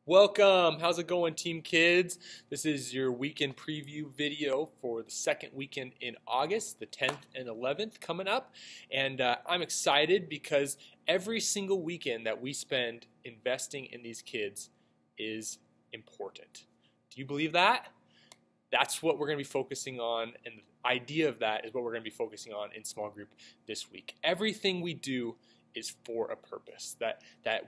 Welcome. How's it going, Team Kids? This is your weekend preview video for the second weekend in August, the 10th and 11th coming up. And I'm excited because every single weekend that we spend investing in these kids is important. Do you believe that? That's what we're going to be focusing on, and the idea of that is what we're going to be focusing on in small group this week. Everything we do is for a purpose, that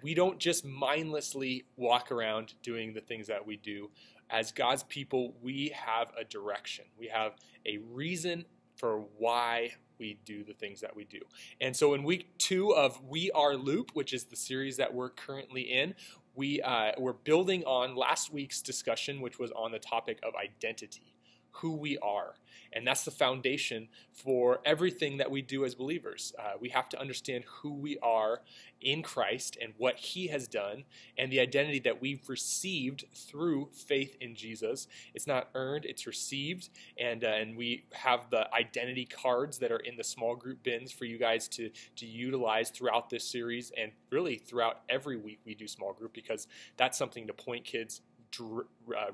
we don't just mindlessly walk around doing the things that we do. As God's people, we have a direction. We have a reason for why we do the things that we do. And so in week 2 of We Are Loop, which is the series that we're currently in, we're building on last week's discussion, which was on the topic of identity, who we are. And that's the foundation for everything that we do as believers. We have to understand who we are in Christ and what He has done and the identity that we've received through faith in Jesus. It's not earned, it's received. And we have the identity cards that are in the small group bins for you guys to utilize throughout this series and really throughout every week we do small group, because that's something to point kids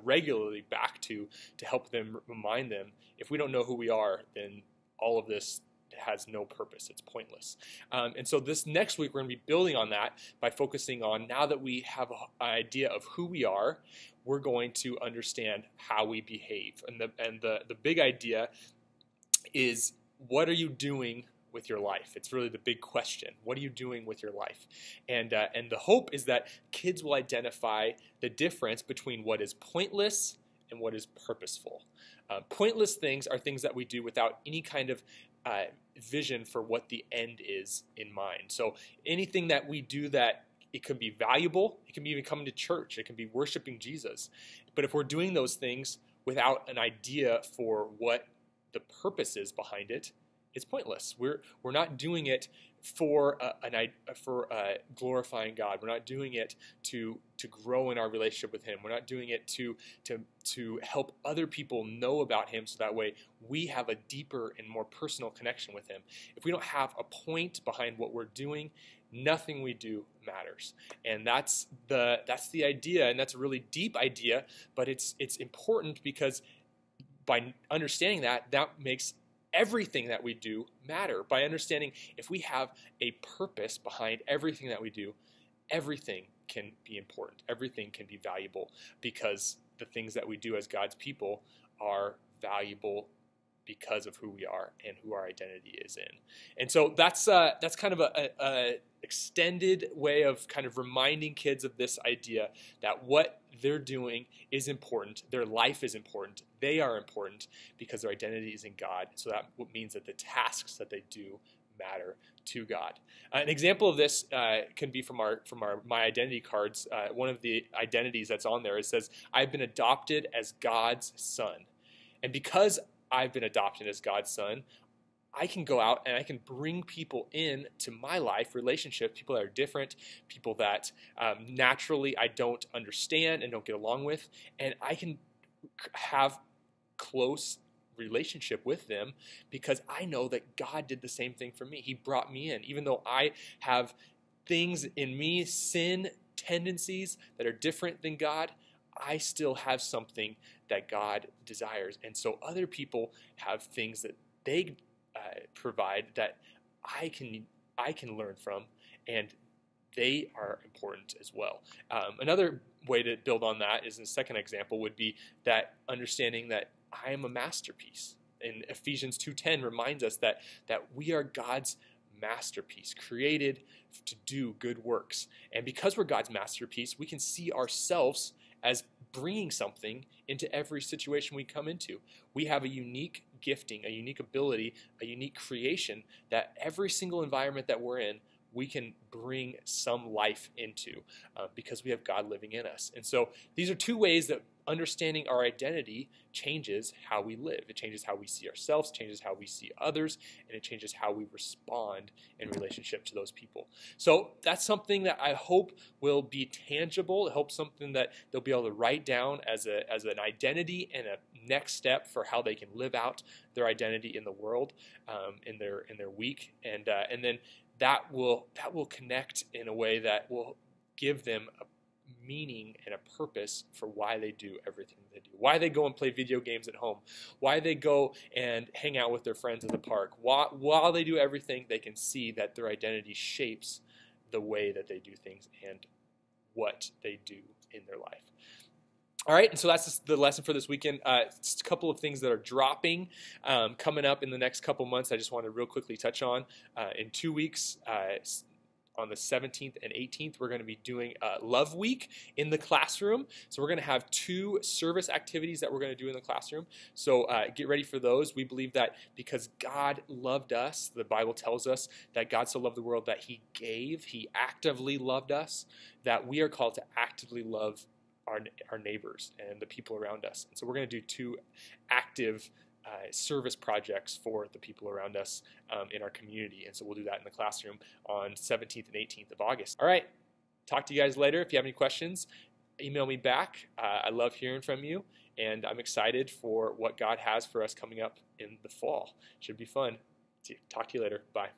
regularly back to help them, remind them. If we don't know who we are, then all of this has no purpose. It's pointless. And so this next week we're going to be building on that by focusing on, now that we have an idea of who we are, we're going to understand how we behave. And the big idea is, what are you doing with your life? It's really the big question. What are you doing with your life? And the hope is that kids will identify the difference between what is pointless and what is purposeful. Pointless things are things that we do without any kind of vision for what the end is in mind. So anything that we do that it could be valuable, it can be even coming to church, it can be worshiping Jesus. But if we're doing those things without an idea for what the purpose is behind it, it's pointless. We're not doing it for glorifying God. We're not doing it to grow in our relationship with Him. We're not doing it to help other people know about Him, so that way we have a deeper and more personal connection with Him. If we don't have a point behind what we're doing, nothing we do matters. And that's the idea, and that's a really deep idea, but it's important, because by understanding that makes everything that we do matter. By understanding, if we have a purpose behind everything that we do, everything can be important. Everything can be valuable, because the things that we do as God's people are valuable because of who we are and who our identity is in. And so that's kind of a extended way of kind of reminding kids of this idea that what they're doing is important, their life is important, they are important because their identity is in God. So that means that the tasks that they do matter to God. An example of this can be from our My Identity cards. One of the identities that's on there, it says, "I've been adopted as God's son." And because I've been adopted as God's son, I can go out and I can bring people in to my life, relationships, people that are different, people that naturally I don't understand and don't get along with, and I can have close relationship with them because I know that God did the same thing for me. He brought me in. Even though I have things in me, sin, tendencies that are different than God, I still have something that God desires. And so other people have things that they provide that I can learn from, and they are important as well. Another way to build on that is, the second example would be that understanding that I am a masterpiece. And Ephesians 2:10 reminds us that we are God's masterpiece, created to do good works. And because we're God's masterpiece, we can see ourselves as bringing something into every situation we come into. We have a unique gifting, a unique ability, a unique creation that every single environment that we're in, we can bring some life into because we have God living in us. And so these are two ways that understanding our identity changes how we live. It changes how we see ourselves, changes how we see others, and it changes how we respond in relationship to those people. So that's something that I hope will be tangible. I hope something that they'll be able to write down as an identity and a next step for how they can live out their identity in the world, in their week, and then that will connect in a way that will give them a meaning and a purpose for why they do everything they do. Why they go and play video games at home. Why they go and hang out with their friends at the park. While they do everything, they can see that their identity shapes the way that they do things and what they do in their life. All right, and so that's the lesson for this weekend. Just a couple of things that are dropping coming up in the next couple months I just want to real quickly touch on. In 2 weeks, on the 17th and 18th, we're going to be doing Love Week in the classroom. So we're going to have 2 service activities that we're going to do in the classroom. So get ready for those. We believe that because God loved us, the Bible tells us that God so loved the world that he gave, he actively loved us, that we are called to actively love our neighbors and the people around us. And so we're going to do 2 active service projects for the people around us in our community. And so we'll do that in the classroom on 17th and 18th of August. All right, talk to you guys later. If you have any questions, email me back. I love hearing from you, and I'm excited for what God has for us coming up in the fall. Should be fun. Talk to you later. Bye.